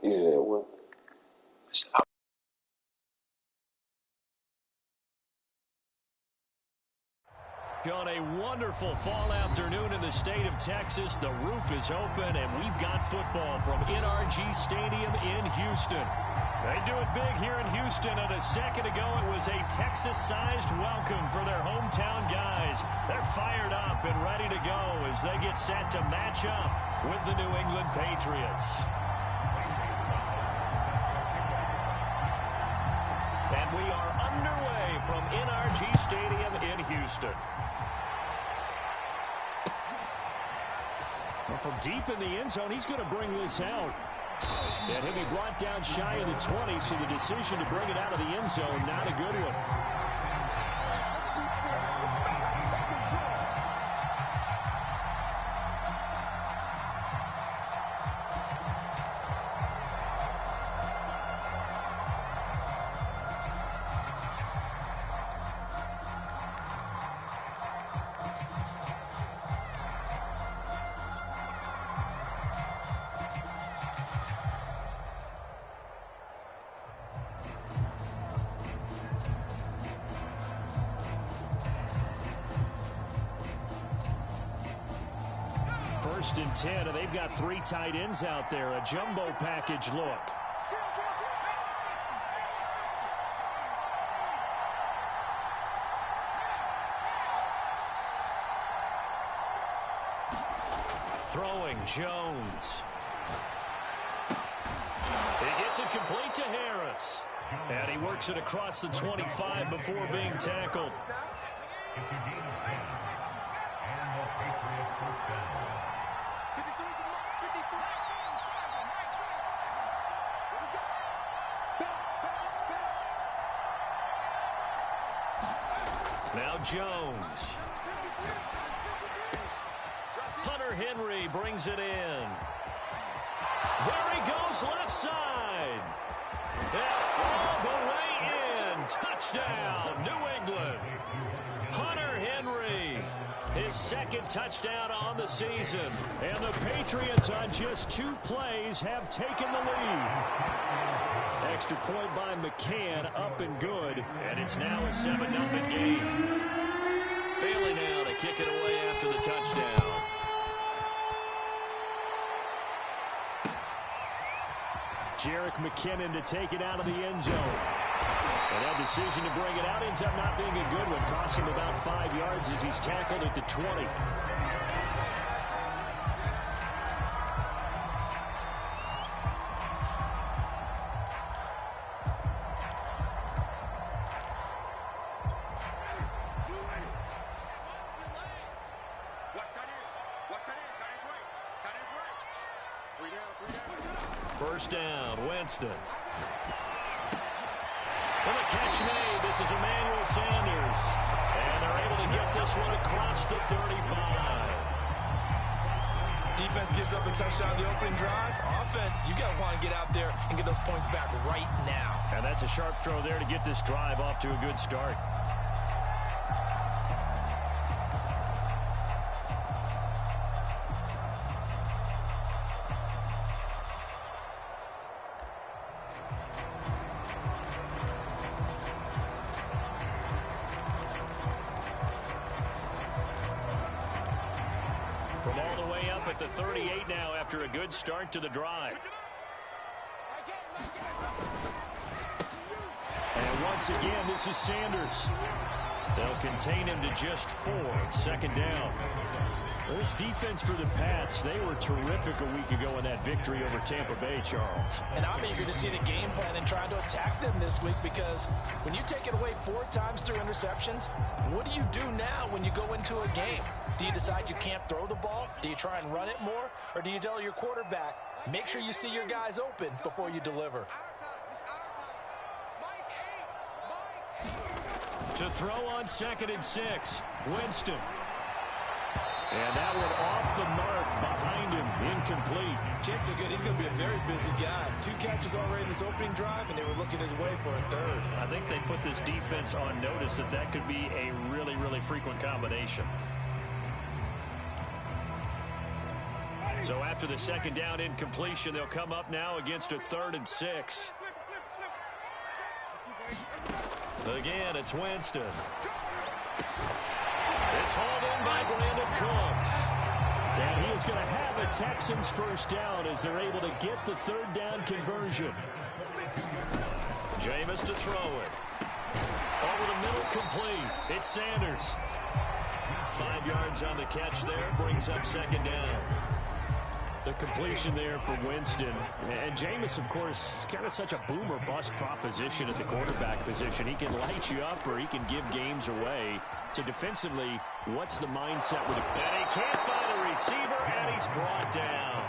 You said what? On a wonderful fall afternoon in the state of Texas, the roof is open, and we've got football from NRG Stadium in Houston. They do it big here in Houston, and a second ago it was a Texas-sized welcome for their hometown guys. They're fired up and ready to go as they get set to match up with the New England Patriots. And we are underway from NRG Stadium in Houston. From deep in the end zone, he's going to bring this out. And he'll be brought down shy of the 20, so the decision to bring it out of the end zone, not a good one. First and 10, and they've got 3 tight ends out there. A jumbo package look. Throwing Jones. He gets it complete to Harris. And he works it across the 25 before being tackled. Now Jones. Hunter Henry brings it in. There he goes, left side. And all the way in. Touchdown, New England. Hunter Henry, his second touchdown on the season. And the Patriots on just 2 plays have taken the lead. Extra point by McCann, up and good. And it's now a 7-0 game. Bailey now to kick it away after the touchdown. Jerick McKinnon to take it out of the end zone. And that decision to bring it out ends up not being a good one. Costs him about 5 yards as he's tackled at the 20. First down, Winston. And a catch made. This is Emmanuel Sanders. And they're able to get this one across the 35. Defense gives up a touchdown on the opening drive. Offense, you got to want to get out there and get those points back right now. And that's a sharp throw there to get this drive off to a good start. From all the way up at the 38 now after a good start to the drive. And once again, this is Sanders. They'll contain him to just 4. Second down. This defense for the Pats, they were terrific a week ago in that victory over Tampa Bay, Charles. And I'm eager to see the game plan and trying to attack them this week, because when you take it away 4 times through interceptions, what do you do now when you go into a game? Do you decide you can't throw the ball? Do you try and run it more? Or do you tell your quarterback, make sure you see your guys open before you deliver? To throw on 2nd and 6, Winston. And that one off the mark behind him, incomplete. Chances are good. He's going to be a very busy guy. 2 catches already in this opening drive, and they were looking his way for a 3rd. I think they put this defense on notice that that could be a really, really frequent combination. So after the second down incompletion, they'll come up now against a 3rd and 6. Again, it's Winston. It's hauled in by Brandon Cooks. And he is going to have a Texans first down as they're able to get the 3rd down conversion. Jameis to throw it. Over the middle, complete. It's Sanders. 5 yards on the catch there, brings up 2nd down. The completion there for Winston. And Jameis, of course, kind of such a boom or bust proposition at the quarterback position. He can light you up or he can give games away. So defensively, what's the mindset with it? And he can't find a receiver, and he's brought down.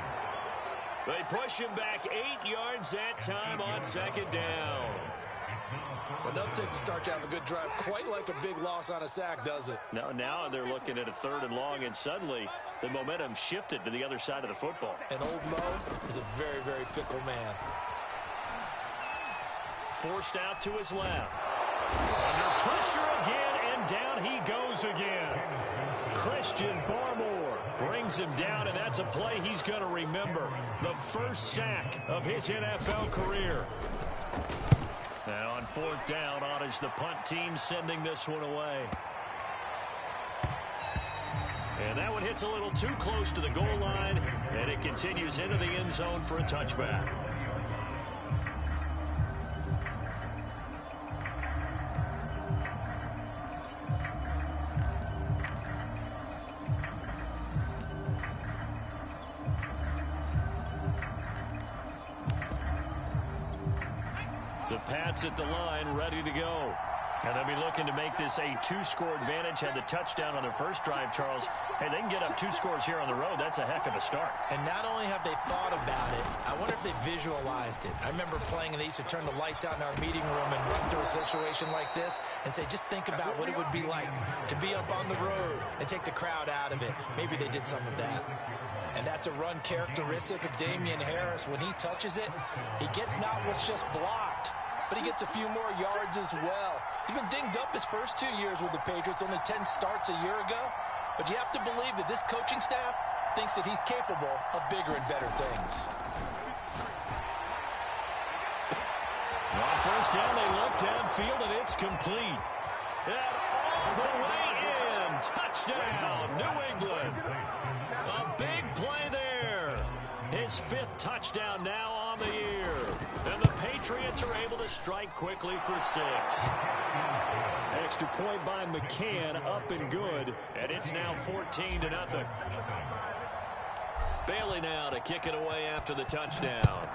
They push him back 8 yards that time on 2nd down. But nothing takes a start to have a good drive quite like a big loss on a sack, does it? No, now they're looking at a 3rd and long, and suddenly the momentum shifted to the other side of the football. And old Mo is a very, very fickle man. Forced out to his left. Under pressure again, and down he goes again. Christian Barmore brings him down, and that's a play he's going to remember. The first sack of his NFL career. And on 4th down, on is the punt team sending this one away. And that one hits a little too close to the goal line, and it continues into the end zone for a touchback. The Pats at the line, ready to go. And they'll be looking to make this a 2-score advantage. Had the touchdown on their first drive, Charles. Hey, they can get up 2 scores here on the road. That's a heck of a start. And not only have they thought about it, I wonder if they visualized it. I remember playing, and they used to turn the lights out in our meeting room and run through a situation like this and say, just think about what it would be like to be up on the road and take the crowd out of it. Maybe they did some of that. And that's a run characteristic of Damian Harris. When he touches it, he gets not what's just blocked, but he gets a few more yards as well. He's been dinged up his first 2 years with the Patriots, only 10 starts a year ago. But you have to believe that this coaching staff thinks that he's capable of bigger and better things. On first down, they look downfield, and it's complete. And all the way in. Touchdown, New England. A big play there. His 5th touchdown now on the year. And the Patriots are able to strike quickly for 6. Extra point by McCann, up and good. And it's now 14-0. Bailey now to kick it away after the touchdown.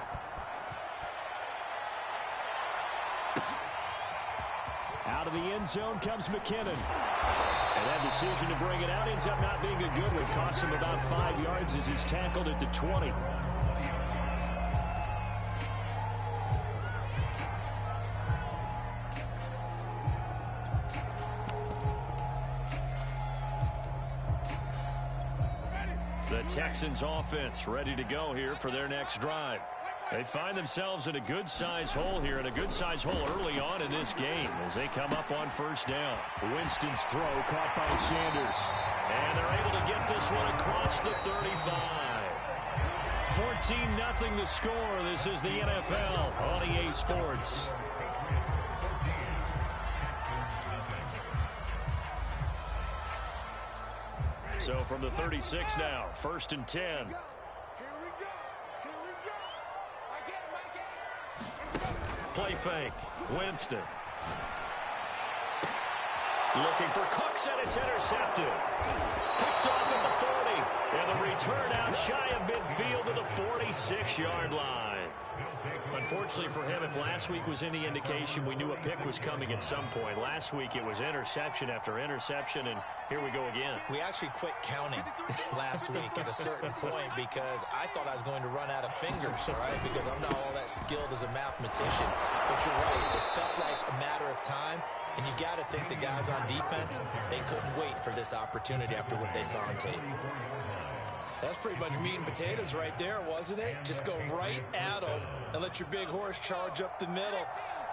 Out of the end zone comes McKinnon. And that decision to bring it out ends up not being a good one. Costs him about 5 yards as he's tackled at the 20. The Texans offense ready to go here for their next drive. They find themselves in a good-sized hole here, and a good-sized hole early on in this game as they come up on first down. Winston's throw caught by Sanders. And they're able to get this one across the 35. 14-0 the score. This is the NFL on EA Sports. So from the 36 now, 1st and 10. Play fake. Winston. Looking for Cooks, and it's intercepted. Picked off at the 40. And the return out shy of midfield to the 46-yard line. Unfortunately for him, if last week was any indication, we knew a pick was coming at some point. Last week it was interception after interception, and here we go again. We actually quit counting last week at a certain point because I thought I was going to run out of fingers, all right, because I'm not all that skilled as a mathematician. But you're right, it felt like a matter of time, and you got to think the guys on defense, they couldn't wait for this opportunity after what they saw on tape. That's pretty much meat and potatoes right there, wasn't it? Just go right at them and let your big horse charge up the middle.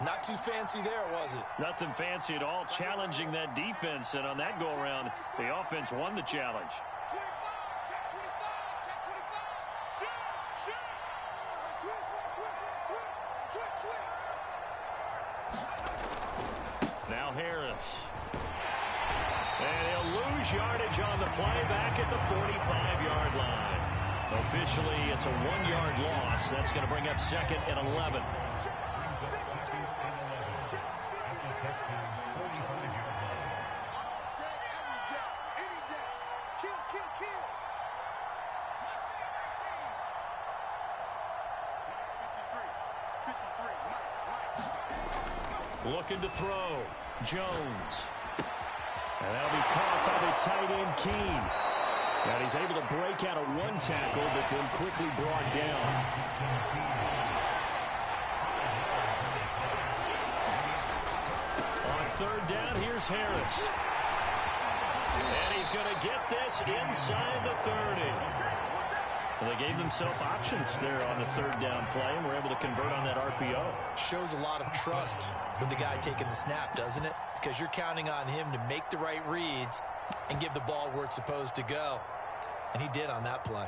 Not too fancy there, was it? Nothing fancy at all, challenging that defense, and on that go-around, the offense won the challenge. Now Harris. And he'll lose yardage on the play back at the 45-yard line. Officially, it's a 1-yard loss. That's going to bring up 2nd and 11. Looking to throw. Jones. And that'll be caught by the tight end, Keene. And he's able to break out of one tackle, but then quickly brought down. On 3rd down, here's Harris. And he's going to get this inside the 30. Well, they gave themselves options there on the 3rd down play, and were able to convert on that RPO. Shows a lot of trust with the guy taking the snap, doesn't it? Because you're counting on him to make the right reads and give the ball where it's supposed to go. And he did on that play.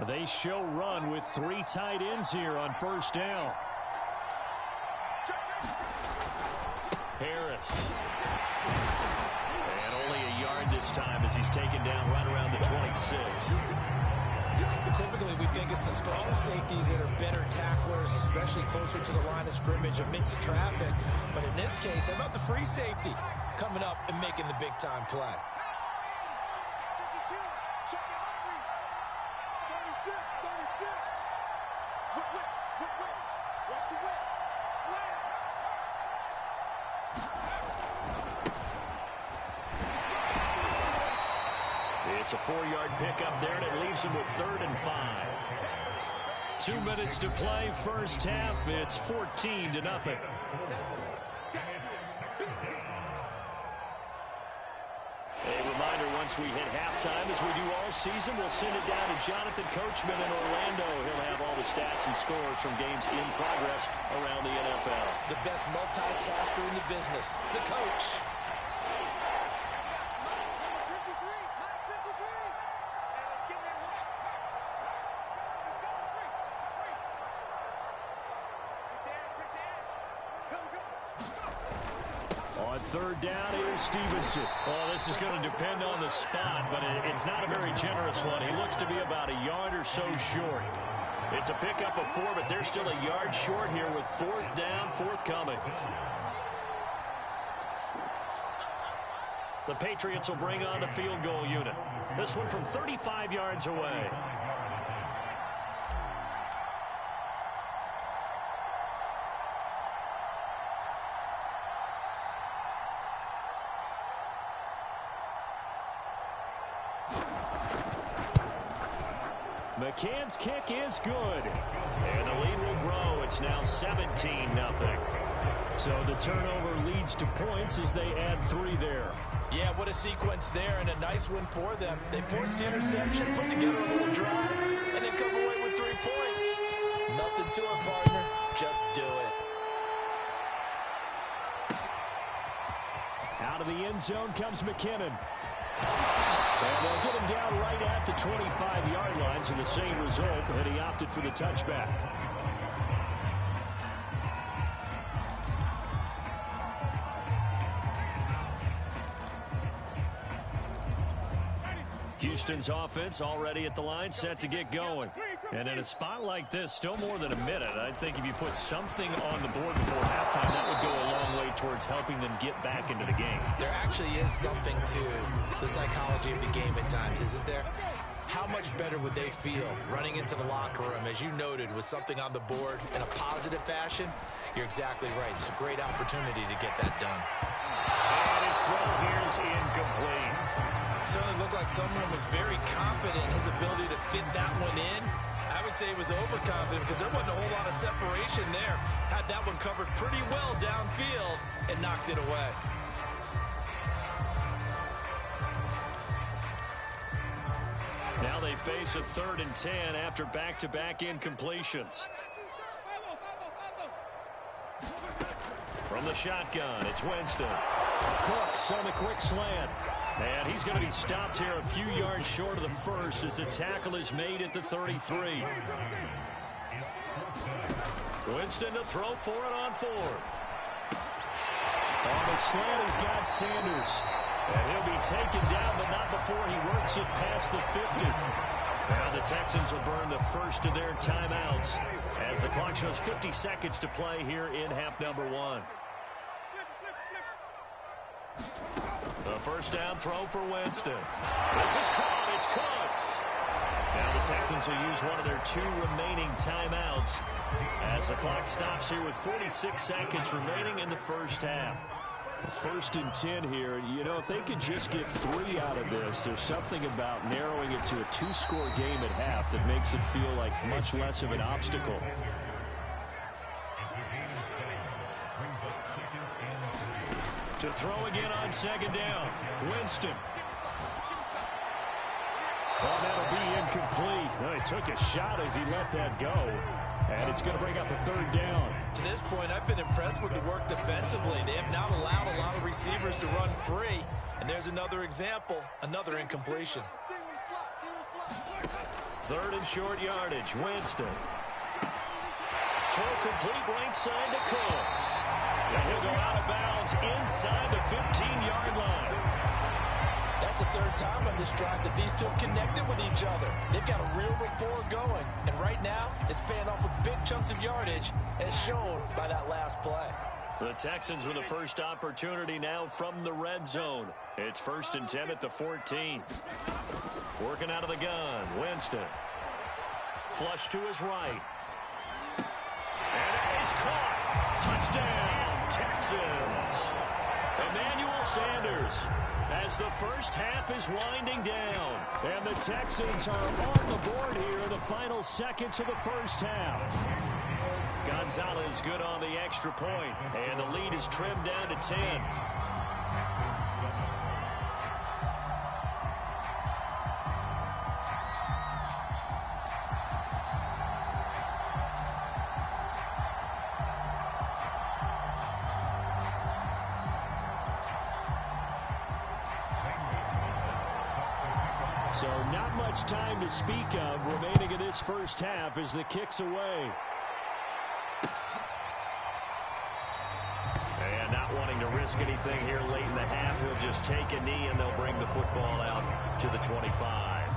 They show run with 3 tight ends here on 1st down. Harris. And only a yard this time as he's taken down right around the 26. Typically, we think it's the strong safeties that are better tacklers, especially closer to the line of scrimmage amidst traffic. But in this case, how about the free safety coming up and making the big-time play? It's a 4-yard pickup there, and it leaves him with 3rd and 5. 2 minutes to play, first half. It's 14-0. A reminder, once we hit halftime, as we do all season, we'll send it down to Jonathan Coachman in Orlando. He'll have all the stats and scores from games in progress around the NFL. The best multitasker in the business, the coach. On 3rd down, here's Stevenson. Oh, this is going to depend on the spot, but it's not a very generous one. He looks to be about a yard or so short. It's a pickup of 4, but they're still a yard short here with 4th down, forthcoming. The Patriots will bring on the field goal unit. This one from 35 yards away. McCann's kick is good. And the lead will grow. It's now 17-0. So the turnover leads to points as they add 3 there. Yeah, what a sequence there, and a nice one for them. They force the interception, put together a little drive, and then come away with 3 points. Nothing to it, partner. Just do it. Out of the end zone comes McKinnon. And they'll get him down right at the 25-yard line, so the same result, and he opted for the touchback. Houston's offense already at the line, set to get going. And in a spot like this, still more than a minute, I think if you put something on the board before halftime, that would go a long way towards helping them get back into the game. There actually is something to the psychology of the game at times, isn't there? How much better would they feel running into the locker room, as you noted, with something on the board in a positive fashion? You're exactly right. It's a great opportunity to get that done. And his throw here is incomplete. Certainly looked like someone was very confident in his ability to fit that one in. I would say he was overconfident because there wasn't a whole lot of separation there. Had that one covered pretty well downfield and knocked it away. Now they face a 3rd and 10 after back-to-back incompletions. From the shotgun, it's Winston. Cooks on the quick slant. And he's going to be stopped here a few yards short of the first as the tackle is made at the 33. Winston to throw for it on 4. On the slant, he's got Sanders. And he'll be taken down, but not before he works it past the 50. Now the Texans will burn the first of their timeouts as the clock shows 50 seconds to play here in half number 1. The first down throw for Winston. This is caught. It's Cooks. Now the Texans will use one of their 2 remaining timeouts as the clock stops here with 46 seconds remaining in the first half. 1st and 10 here. You know, if they could just get 3 out of this, there's something about narrowing it to a 2-score game at half that makes it feel like much less of an obstacle. To throw again on 2nd down. Winston. Oh, that'll be incomplete. Oh, he took a shot as he let that go. And it's going to bring up a 3rd down. To this point, I've been impressed with the work defensively. They have not allowed a lot of receivers to run free. And there's another example, another incompletion. 3rd and short yardage. Winston. Throw complete right side to Cooks. And he'll go out of bounds inside the 15-yard line. That's the 3rd time on this drive that these 2 have connected with each other. They've got a real rapport going. And right now, it's paying off with big chunks of yardage, as shown by that last play. The Texans with the first opportunity now from the red zone. It's 1st and 10 at the 14. Working out of the gun, Winston. Flush to his right. And it is caught. Touchdown, Texans. Emmanuel Sanders as the first half is winding down. And the Texans are on the board here in the final seconds of the first half. Gonzalez good on the extra point, and the lead is trimmed down to 10. So not much time to speak of remaining in this first half as the kick's away. And not wanting to risk anything here late in the half, he'll just take a knee and they'll bring the football out to the 25.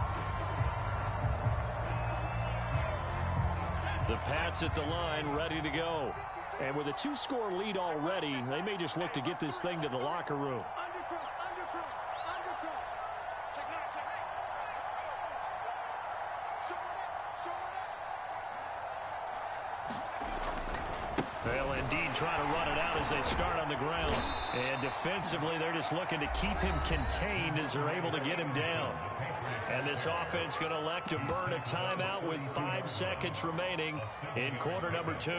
The Pats at the line ready to go. And with a 2-score lead already, they may just look to get this thing to the locker room. They'll indeed try to run it out as they start on the ground. And defensively, they're just looking to keep him contained as they're able to get him down. And this offense going to elect to burn a timeout with 5 seconds remaining in quarter number 2.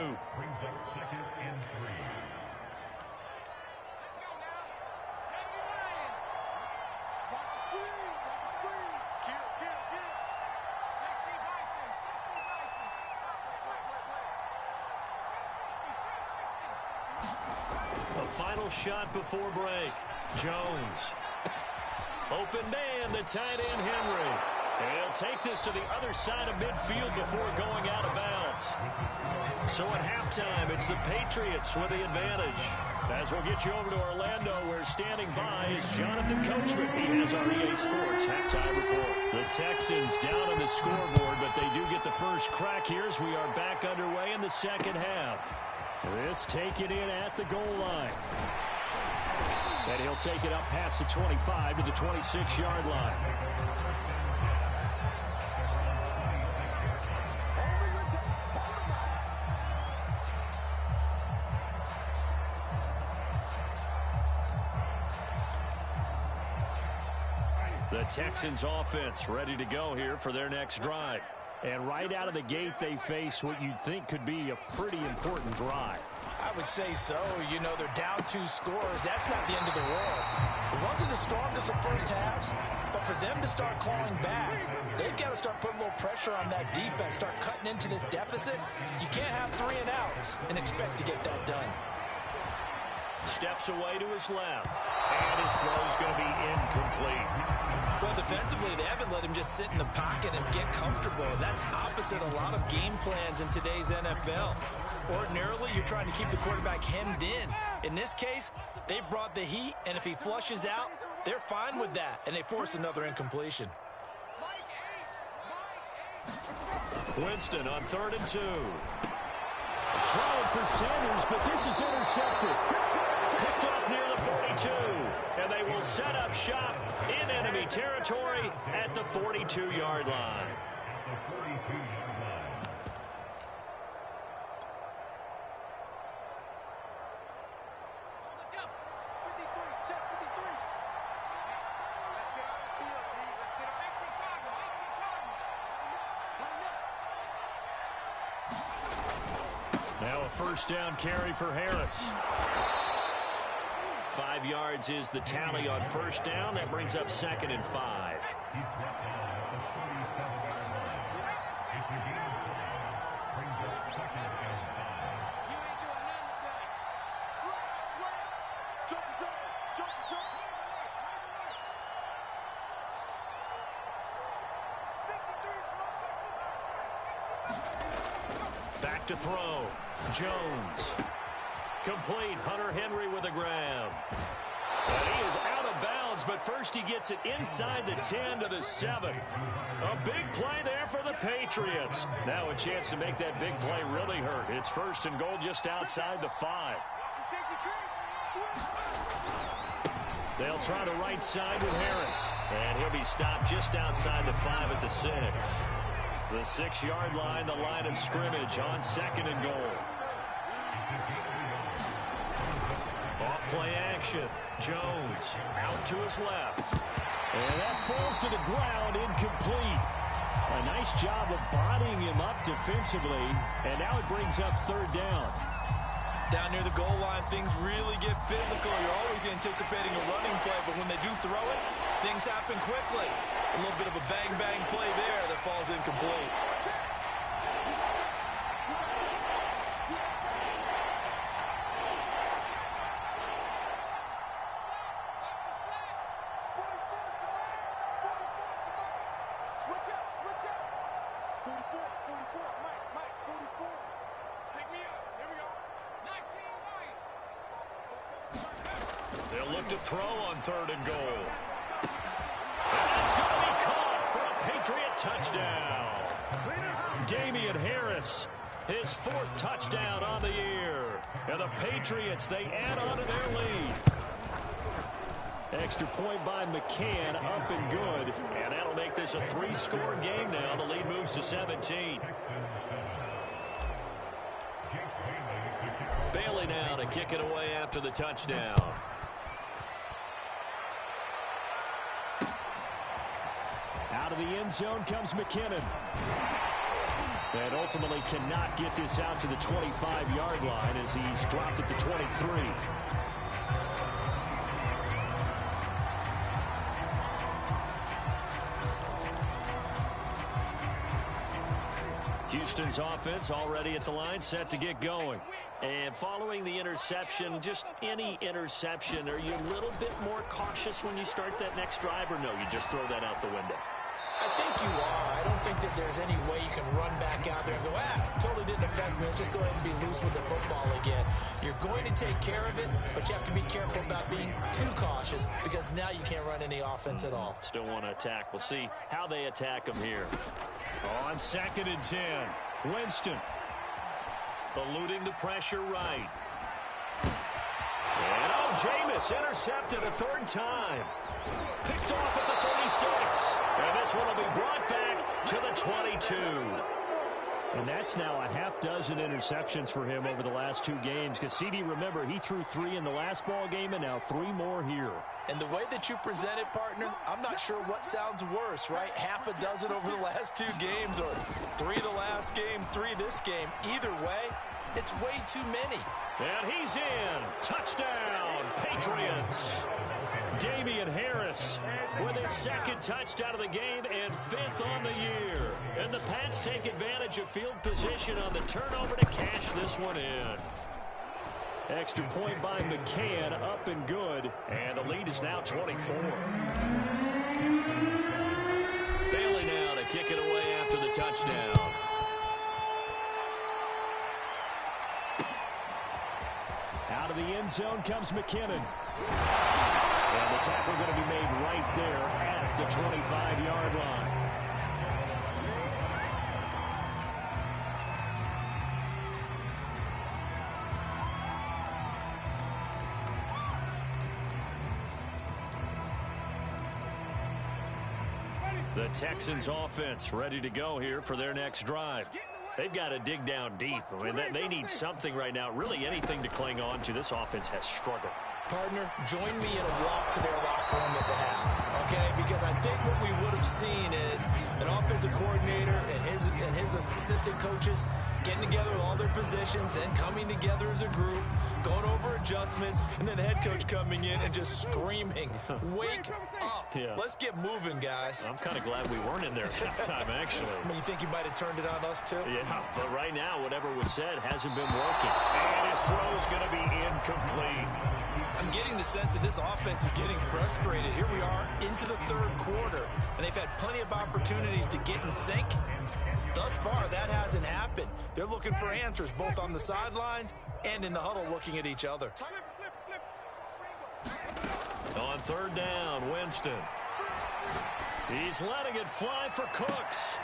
A final shot before break. Jones. Open man, the tight end Henry. And he'll take this to the other side of midfield before going out of bounds. So at halftime, it's the Patriots with the advantage. As we'll get you over to Orlando, where standing by is Jonathan Coachman. He has our EA Sports halftime report. The Texans down on the scoreboard, but they do get the first crack here as we are back underway in the second half. This taken in at the goal line. And he'll take it up past the 25 to the 26-yard line. The Texans offense ready to go here for their next drive. And right out of the gate, they face what you'd think could be a pretty important drive. I would say so. You know, they're down 2 scores. That's not the end of the world. It wasn't the strongest of first halves, but for them to start clawing back, they've got to start putting a little pressure on that defense, start cutting into this deficit. You can't have 3 and outs and expect to get that done. Steps away to his left, and his throw's going to be incomplete. Well, defensively, they haven't let him just sit in the pocket and get comfortable. That's opposite a lot of game plans in today's NFL. Ordinarily, you're trying to keep the quarterback hemmed in. In this case, they brought the heat, and if he flushes out, they're fine with that, and they force another incompletion. Winston on 3rd and 2. Trying for Sanders, but this is intercepted. Picked off near the 42, and they will set up shop in enemy territory at the 42-yard line. Now a first down carry for Harris. 5 yards is the tally on first down. That brings up 2nd and 5. Back to throw. Jones. Complete. Hunter Henry with a grab. And he is out of bounds, but first he gets it inside the 10 to the 7. A big play there for the Patriots. Now a chance to make that big play really hurt. It's 1st and goal just outside the 5. They'll try the right side with Harris. And he'll be stopped just outside the 5 at the 6. The 6-yard line, the line of scrimmage on 2nd and goal. Off play action. Jones out to his left. And that falls to the ground, incomplete. A nice job of bodying him up defensively. And now it brings up 3rd down. Down near the goal line, things really get physical. You're always anticipating a running play, but when they do throw it, things happen quickly. A little bit of a bang-bang play there that falls incomplete. Switch up. 44, Mike, 44. Pick me up. Here we go. 19 White. They'll look to throw on 3rd and goal. And that's going to be caught for a Patriot touchdown. Damian Harris, his 4th touchdown on the year. And the Patriots, they add on to their lead. Extra point by McCann, up and good. And that'll make this a 3-score game now. The lead moves to 17. Bailey now to kick it away after the touchdown. Out of the end zone comes McKinnon. And ultimately cannot get this out to the 25-yard line as he's dropped at the 23. Houston's offense already at the line, set to get going. And following the interception, just any interception, are you a little bit more cautious when you start that next drive, or no, you just throw that out the window? I think you are. I don't think that there's any way you can run back out there and go, totally didn't affect me. Let's just go ahead and be loose with the football again. You're going to take care of it, but you have to be careful about being too cautious because now you can't run any offense at all. Still want to attack. We'll see how they attack them here. On 2nd and 10, Winston eluding the pressure right. And Jameis intercepted a 3rd time. Picked off at the 36. And this one will be brought back to the 22. And that's now a half-dozen interceptions for him over the last 2 games. Because CD, remember, he threw 3 in the last ball game and now 3 more here. And the way that you present it, partner, I'm not sure what sounds worse, right? Half a dozen over the last 2 games or 3 the last game, 3 this game. Either way, It's way too many. And he's in. Touchdown, Patriots. Damian Harris with his second touchdown of the game and fifth on the year. And the Pats take advantage of field position on the turnover to cash this one in. Extra point by McCann, up and good. And the lead is now 24. Bailey now to kick it away after the touchdown. Out of the end zone comes McKinnon. And the tackle going to be made right there at the 25-yard line. The Texans offense ready to go here for their next drive. They've got to dig down deep. I mean, they need something right now, really anything to cling on to. This offense has struggled. Partner, join me in a walk to their locker room at the half, okay? Because I think what we would have seen is an offensive coordinator and his assistant coaches getting together with all their positions, then coming together as a group, going over adjustments, and then the head coach coming in and just screaming, wake up. Yeah. Let's get moving, guys. I'm kind of glad we weren't in there at halftime, actually. I mean, you think you might have turned it on us, too? Yeah, but right now, whatever was said hasn't been working. And his throw is going to be incomplete. I'm getting the sense that this offense is getting frustrated. Here we are into the third quarter, and they've had plenty of opportunities to get in sync. Thus far, that hasn't happened. They're looking for answers both on the sidelines and in the huddle looking at each other. On third down, Winston. He's letting it fly for Cooks.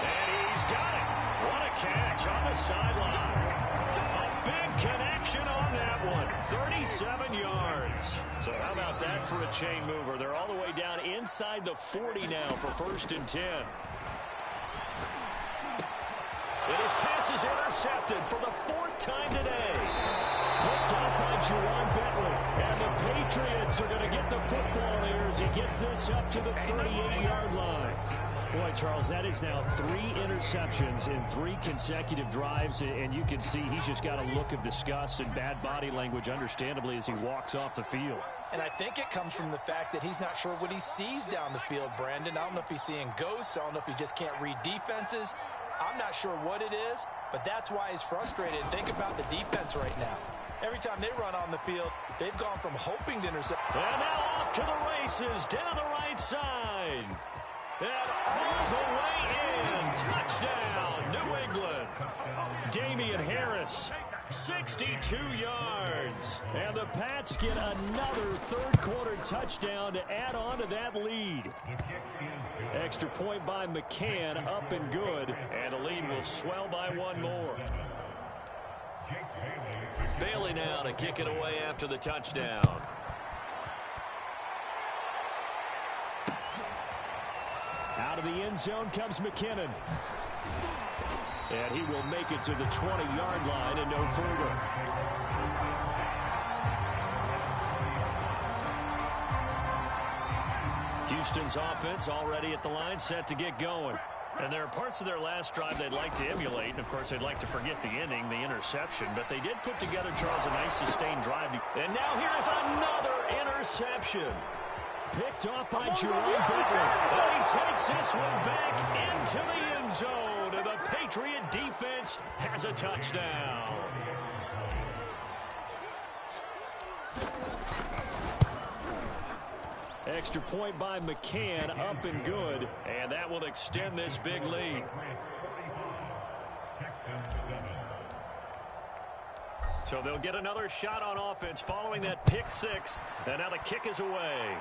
And he's got it. What a catch on the sideline. A big connection on that one. 37 yards. So how about that for a chain mover? They're all the way down inside the 40 now for 1st and 10. And his pass is intercepted for the 4th time today. Picked up by Juwan Bentley. And the Patriots are going to get the football here as he gets this up to the 38-yard line. Boy, Charles, that is now 3 interceptions in 3 consecutive drives, and you can see he's just got a look of disgust and bad body language, understandably, as he walks off the field. And I think it comes from the fact that he's not sure what he sees down the field, Brandon. I don't know if he's seeing ghosts. I don't know if he just can't read defenses. I'm not sure what it is, but that's why he's frustrated. Think about the defense right now. Every time they run on the field, they've gone from hoping to intercept. And now off to the races, down the right side. And all the way in. Touchdown, New England. Damian Harris, 62 yards. And the Pats get another third-quarter touchdown to add on to that lead. Extra point by McCann, up and good. And the lead will swell by 1 more. Bailey now to kick it away after the touchdown. Out of the end zone comes McKinnon. And he will make it to the 20-yard line and no further. Houston's offense already at the line, set to get going. And there are parts of their last drive they'd like to emulate. And, of course, they'd like to forget the ending, the interception. But they did put together, Charles, a nice sustained drive. And now here is another interception. Picked off by Juwan Bentley. And he takes this one back into the end zone. And the Patriot defense has a touchdown. Extra point by McCann, up and good. And that will extend this big lead. So they'll get another shot on offense following that pick 6. And now the kick is away.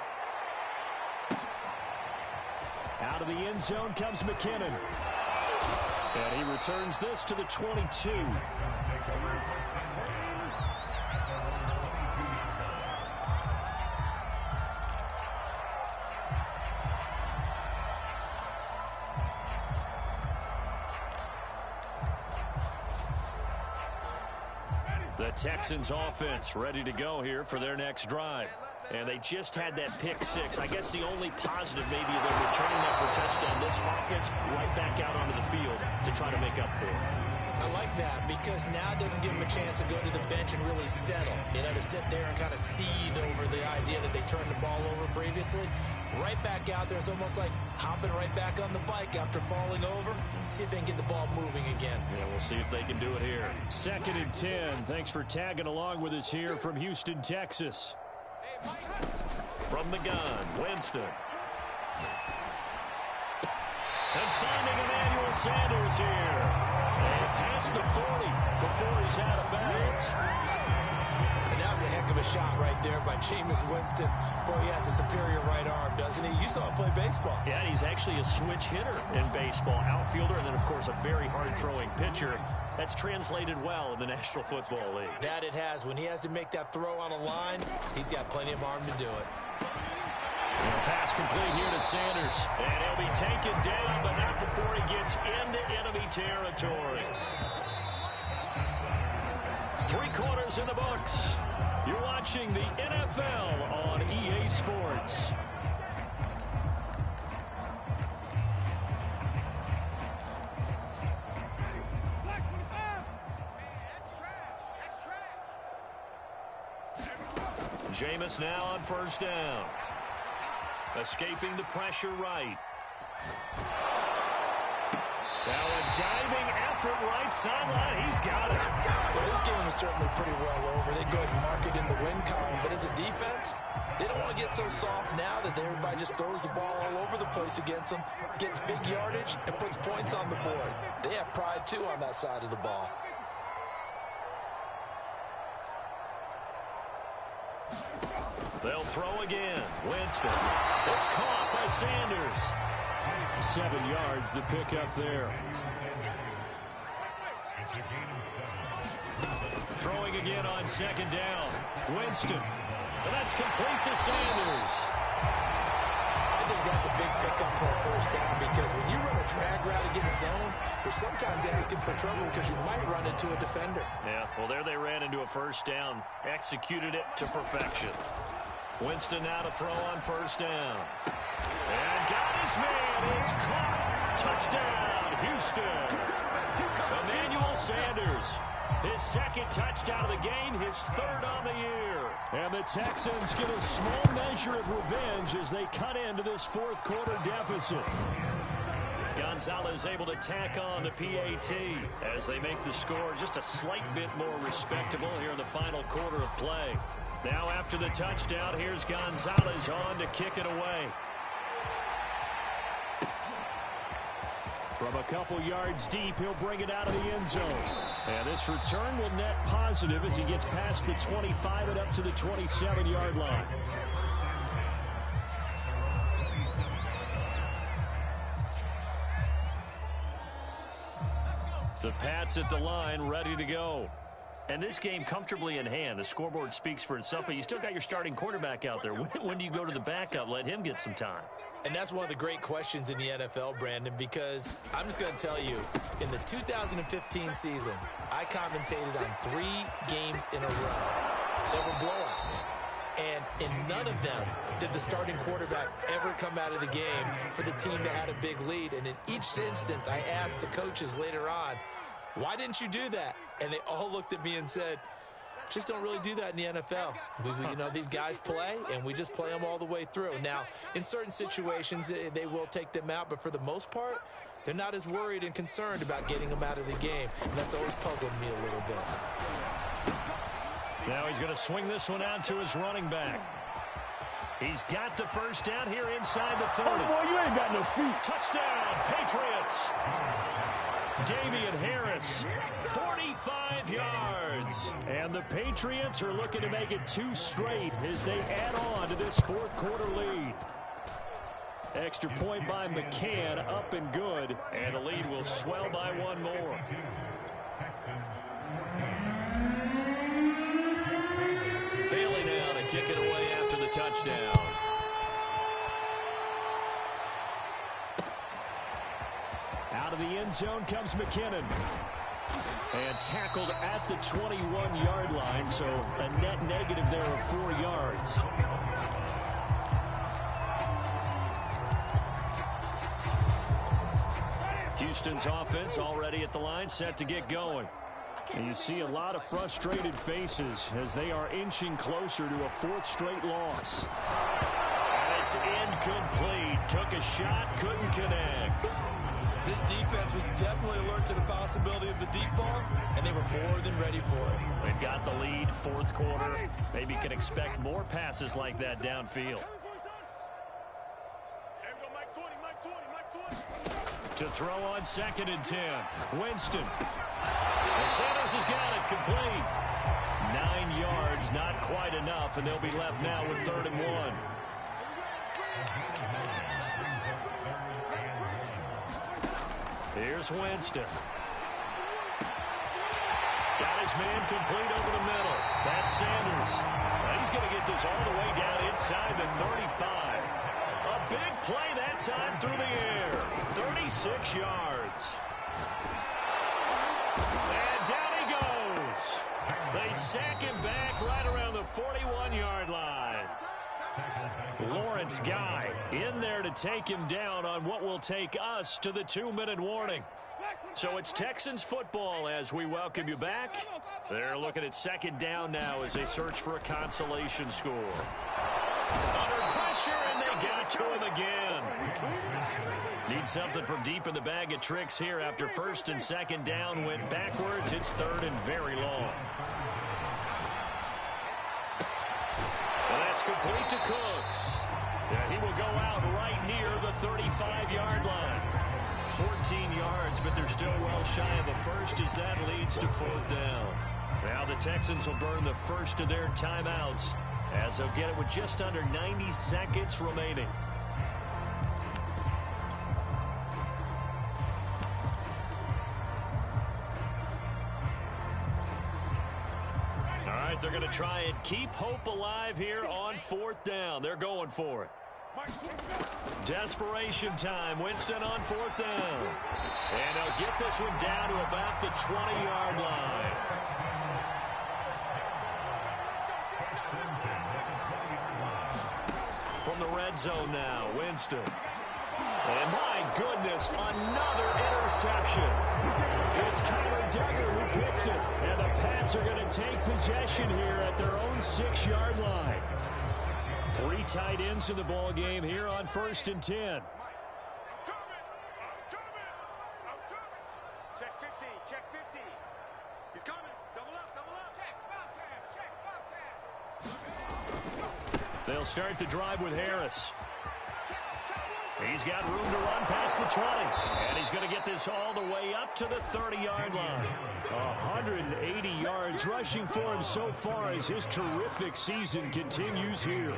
Out of the end zone comes McKinnon. And he returns this to the 22. The Texans offense ready to go here for their next drive. And they just had that pick 6. I guess the only positive maybe they're returning that for a touchdown. This offense right back out onto the field to try to make up for it. I like that because now it doesn't give them a chance to go to the bench and really settle. You know, to sit there and kind of seethe over the idea that they turned the ball over previously. Right back out there. It's almost like hopping right back on the bike after falling over. See if they can get the ball moving again. Yeah, we'll see if they can do it here. 2nd and 10. Thanks for tagging along with us here from Houston, Texas. From the gun, Winston. And finding Emmanuel Sanders here. And past the 40 before he's out of bounds. And that was a heck of a shot right there by Jameis Winston. Boy, he has a superior right arm, doesn't he? You saw him play baseball. Yeah, he's actually a switch hitter in baseball. Outfielder, and then, of course, a very hard-throwing pitcher. That's translated well in the National Football League. That it has. When he has to make that throw on a line, he's got plenty of arm to do it. Pass complete here to Sanders. And he'll be taken down, but not before he gets into enemy territory. 3 quarters in the books. You're watching the NFL on EA Sports. Jameis now on 1st down. Escaping the pressure right. Now a diving effort right sideline. He's got it. Well, this game is certainly pretty well over. They go ahead and mark it in the win column. But as a defense, they don't want to get so soft now that everybody just throws the ball all over the place against them, gets big yardage, and puts points on the board. They have pride, too, on that side of the ball. They'll throw again. Winston. It's caught by Sanders. 7 yards the pick up there. Throwing again on 2nd down. Winston. And that's complete to Sanders. I think that's a big pickup for a 1st down because when you run a drag route against zone, you're sometimes asking for trouble because you might run into a defender. Yeah, well, there they ran into a 1st down. Executed it to perfection. Winston now to throw on 1st down. And got his man. It's caught. Touchdown, Houston. Emmanuel Sanders. His 2nd touchdown of the game, his 3rd on the year. And the Texans get a small measure of revenge as they cut into this 4th quarter deficit. Gonzalez able to tack on the PAT as they make the score just a slight bit more respectable here in the final quarter of play. Now after the touchdown, here's Gonzalez on to kick it away. From a couple yards deep, he'll bring it out of the end zone. And this return will net positive as he gets past the 25 and up to the 27-yard line. The Pats at the line, ready to go. And this game comfortably in hand. The scoreboard speaks for itself, but you still got your starting quarterback out there. When do you go to the backup? Let him get some time. And that's one of the great questions in the NFL, Brandon, because I'm just going to tell you, in the 2015 season, I commentated on 3 games in a row that were blowouts. And in none of them did the starting quarterback ever come out of the game for the team that had a big lead. And in each instance, I asked the coaches later on, why didn't you do that? And they all looked at me and said, just don't really do that in the NFL. You know, these guys play, and we just play them all the way through. Now, in certain situations, they will take them out, but for the most part, they're not as worried and concerned about getting them out of the game. And that's always puzzled me a little bit. Now he's going to swing this one out to his running back. He's got the 1st down here inside the 30. Oh, boy, you ain't got no feet. Touchdown, Patriots. Damian Harris, 45 yards. And the Patriots are looking to make it 2 straight as they add on to this 4th quarter lead. Extra point by McCann, up and good. And the lead will swell by 1 more. Bailey now to kick it away after the touchdown. Out of the end zone comes McKinnon. And tackled at the 21-yard line, so a net negative there of 4 yards. Houston's offense already at the line, set to get going. And you see a lot of frustrated faces as they are inching closer to a fourth straight loss. And it's incomplete. Took a shot, couldn't connect. This defense was definitely alert to the possibility of the deep ball, and they were more than ready for it. They've got the lead, fourth quarter. Maybe can expect more passes like that downfield. To throw on 2nd and 10. Winston. And Sanders has got it complete. 9 yards, not quite enough, and they'll be left now with 3rd and 1. Here's Winston. Got his man complete over the middle. That's Sanders. Now he's going to get this all the way down inside the 35. A big play that time through the air. 36 yards. And down he goes. They sack him back right around the 41-yard line. Lawrence Guy in there to take him down on what will take us to the 2-minute warning. So it's Texans football as we welcome you back. They're looking at 2nd down now as they search for a consolation score. Under pressure, and they got to him again. Need something from deep in the bag of tricks here after 1st and 2nd down went backwards. It's 3rd and very long. And that's complete to Cooks. Yeah, he will go out right near the 35-yard line. 14 yards, but they're still well shy of a first as that leads to 4th down. Now the Texans will burn the first of their timeouts as they'll get it with just under 90 seconds remaining. All right, they're going to try and keep hope alive here on 4th down. They're going for it. Desperation time. Winston on 4th down. And they'll get this one down to about the 20-yard line. From the red zone now, Winston. And my goodness, another interception. It's Kyler Duggar who picks it. And the Pats are going to take possession here at their own 6-yard line. 3 tight ends in the ball game here on 1st and 10. Check 50, check 50. He's coming. Double up, double up. Check, Bobcat. They'll start the drive with Harris. He's got room to run past the 20. And he's going to get this all the way up to the 30-yard line. 180 yards rushing for him so far as his terrific season continues here.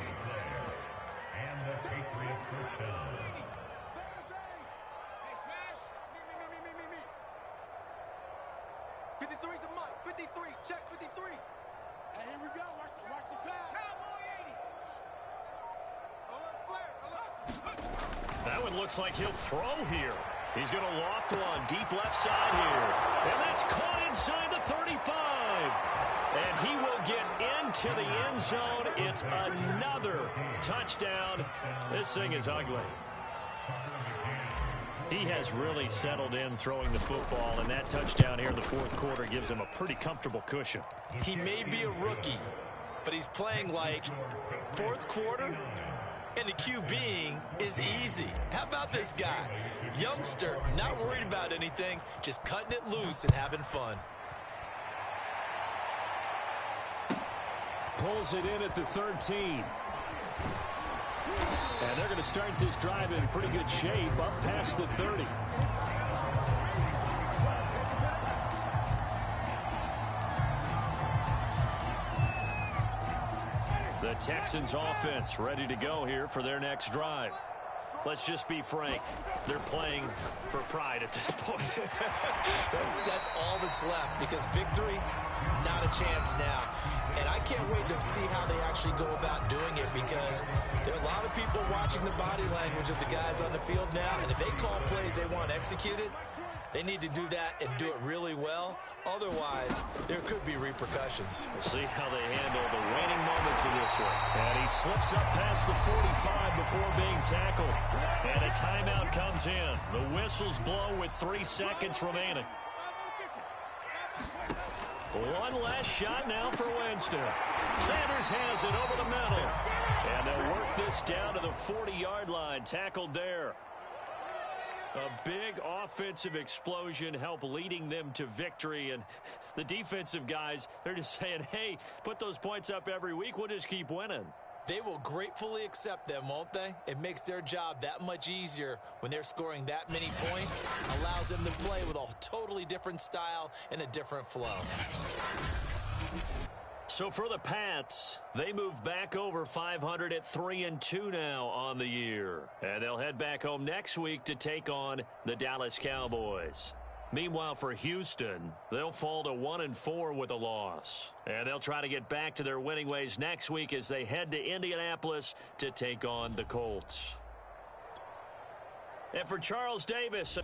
53's the mic. 53. Check 53. And here we go. Watch the pass. Cowboy 80. Alert flare. That one looks like he'll throw here. He's going to loft one deep left side here. And that's caught inside the 35. And he will get into the end zone. It's another touchdown. This thing is ugly. He has really settled in throwing the football, and that touchdown here in the 4th quarter gives him a pretty comfortable cushion. He may be a rookie, but he's playing like 4th quarter, and the QBing is easy. How about this guy? Youngster, not worried about anything, just cutting it loose and having fun. Pulls it in at the 13. And they're going to start this drive in pretty good shape up past the 30. The Texans offense ready to go here for their next drive. Let's just be frank. They're playing for pride at this point. That's all that's left, because victory, not a chance now. And I can't wait to see how they actually go about doing it, because there are a lot of people watching the body language of the guys on the field now, and if they call plays they want executed, they need to do that and do it really well. Otherwise, there could be repercussions. We'll see how they handle the waning moments of this one. And he slips up past the 45 before being tackled. And a timeout comes in. The whistles blow with 3 seconds remaining. One last shot now for Winston. Sanders has it over the middle. And they'll work this down to the 40-yard line. Tackled there. A big offensive explosion helped leading them to victory. And the defensive guys, they're just saying, hey, put those points up every week. We'll just keep winning. They will gratefully accept them, won't they? It makes their job that much easier when they're scoring that many points. Allows them to play with a totally different style and a different flow. So for the Pats, they move back over 500 at 3-2 now on the year. And they'll head back home next week to take on the Dallas Cowboys. Meanwhile, for Houston, they'll fall to 1-4 with a loss. And they'll try to get back to their winning ways next week as they head to Indianapolis to take on the Colts. And for Charles Davis...